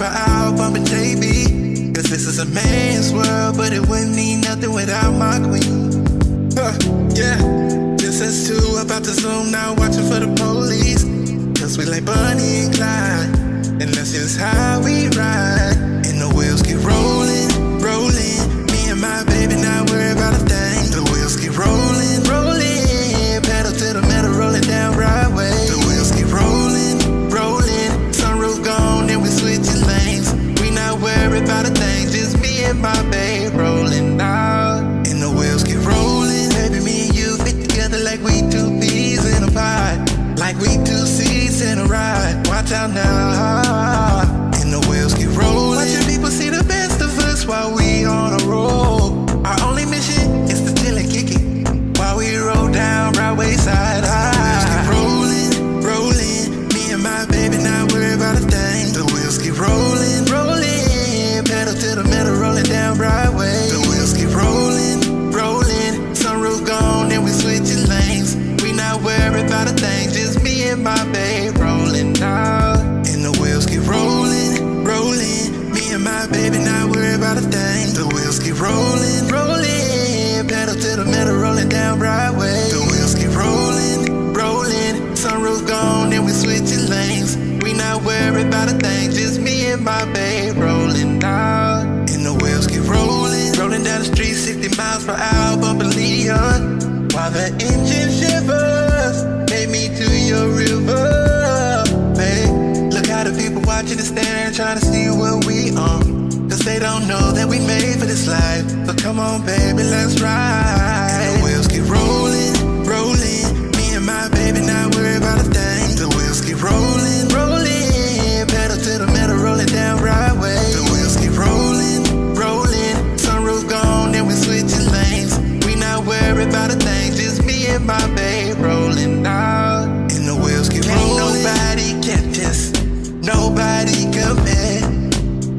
per hour, bumping JB. Cause this is a man's world, but it wouldn't mean nothing without my queen. Yeah, this is two about to zoom now, watching for the police. Cause we like Bonnie and Clyde, and that's just how we ride. And the wheels keep rolling, rolling. Me and my baby not worried about a thing. The wheels keep rolling, rolling. Pedal to the metal, rolling down Broadway. The wheels keep rolling, rolling. Sunroof gone, and we switching lanes. We not worried about a thing, just me and my babe rolling out. And the wheels keep rolling. Baby, me and you fit together like we two peas in a pod, like we two seats in a ride. Watch out now. And the wheels keep rolling. Watching people see the best of us while we on a roll. Our only mission is to chill and kick it while we roll down Broadway side. The wheels keep rolling, rolling. Me and my baby not worried about a thing. The wheels keep rolling, rolling. Pedal to the metal, rolling down Broadway. The wheels keep rolling, rolling. Sunroof gone, and we switching lanes. We not worried about a thing, just me and my babe rolling out. And the wheels keep rolling, rolling. Me and my baby not worried about a thing. The wheels keep rolling, rolling. Pedal to the metal, rolling down Broadway. The wheels keep rolling, rolling. Sunroof gone, and we switching lanes. We not worried about a thing, just me and my babe rolling out. And the wheels keep rolling, rolling down the street 60 miles per hour, bumping Leon. While the engine shivers, take me to your river, babe. Look how the people watching and staring, trying to see what we on. Cause they don't know that we made for this life. So come on, baby, let's ride. And the wheels keep rolling, rolling. Me and my baby not worried about a thing. The wheels keep rolling, rolling. Pedal to the metal, rolling down Broadway. The wheels keep rolling, rolling. Sunroof gone, and we switching lanes. We not worried about a thing, just me and my babe rolling out. And the wheels keep rolling. Nobody catch us, nobody compare.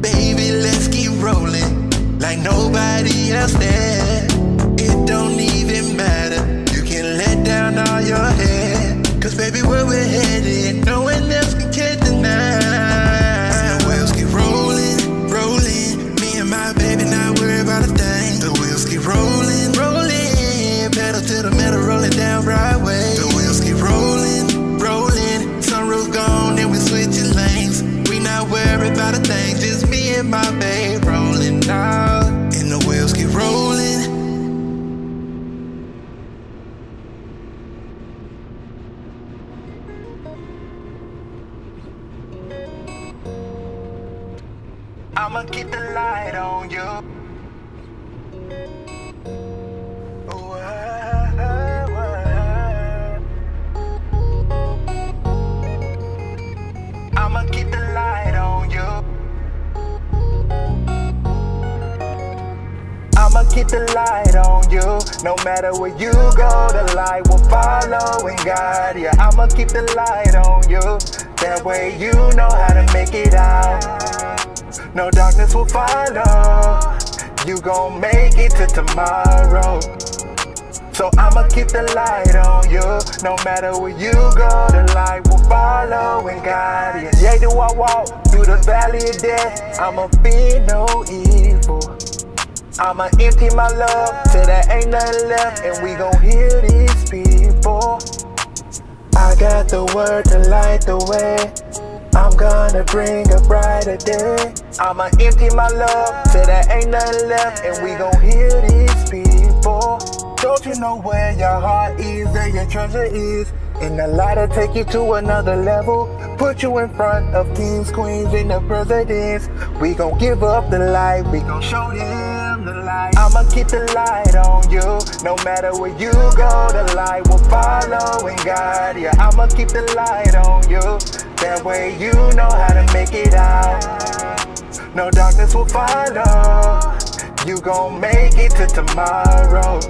Baby, let's keep rolling like nobody else there. It don't even matter, you can let down all your hair. Cause baby, where we're headed, no one else can catch the night. And the wheels keep rolling, rolling. Me and my baby not worried about a thing. The wheels keep rolling, rolling. Pedal to the metal, rolling down Broadway. The wheels keep rolling, rolling. Sunroof gone, and we switching lanes. We not worried about a thing, just me and my babe rolling out. And the wheels keep rolling. I'ma keep the light on you. I'ma keep the light on you. I'ma keep the light on you. No matter where you go, the light will follow and guide you. I'ma keep the light on you. That way you know how to make it out. No darkness will follow. You gon' make it to tomorrow. So I'ma keep the light on you. No matter where you go, the light will follow and guide you. Yeah, do I walk through the valley of death, I'ma fear no evil. I'ma empty my love till there ain't nothing left, and we gon' heal these people. I got the word to light the way. I'm gonna bring a brighter day. I'ma empty my love till there ain't nothing left, and we gon' heal these people. Don't you know where your heart is, there your treasure is? And the light'll take you to another level. Put you in front of kings, queens, and the presidents. We gon' give up the light, we gon' show them the light. I'ma keep the light on you. No matter where you go, the light will follow and guide you. I'ma keep the light on you. That way you know how to make it out. No darkness will follow. You gon' make it to tomorrow.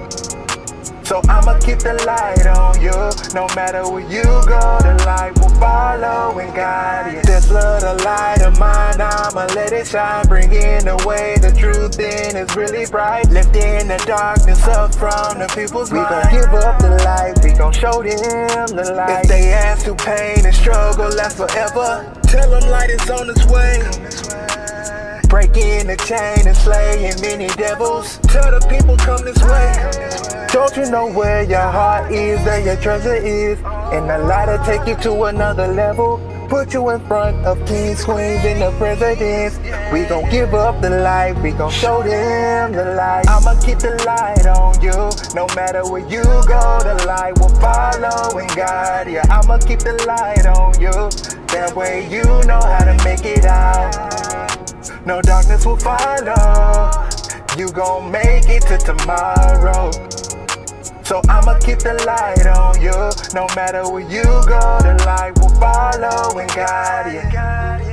So I'ma keep the light on you. No matter where you go, the light will follow and guide you. This little light of mine, I'ma let it shine. Bringing away the truth, and it's really bright. Lifting the darkness up from the people's mind. We gon' give up the light, we gon' show them the light. If they ask to pain and struggle last forever, tell them light is on its way. breaking the chain and slaying many devils. Tell the people come this way. Don't you know where your heart is, there your treasure is? And the light'll take you to another level. Put you in front of kings, queens, and the presidents. We gon' give up the light, we gon' show them the light. I'ma keep the light on you, no matter where you go, the light will follow and guide you. I'ma keep the light on you, that way you know how to make it out. No darkness will follow, you gon' make it to tomorrow. So I'ma keep the light on you, no matter where you go, the light will follow and guide you.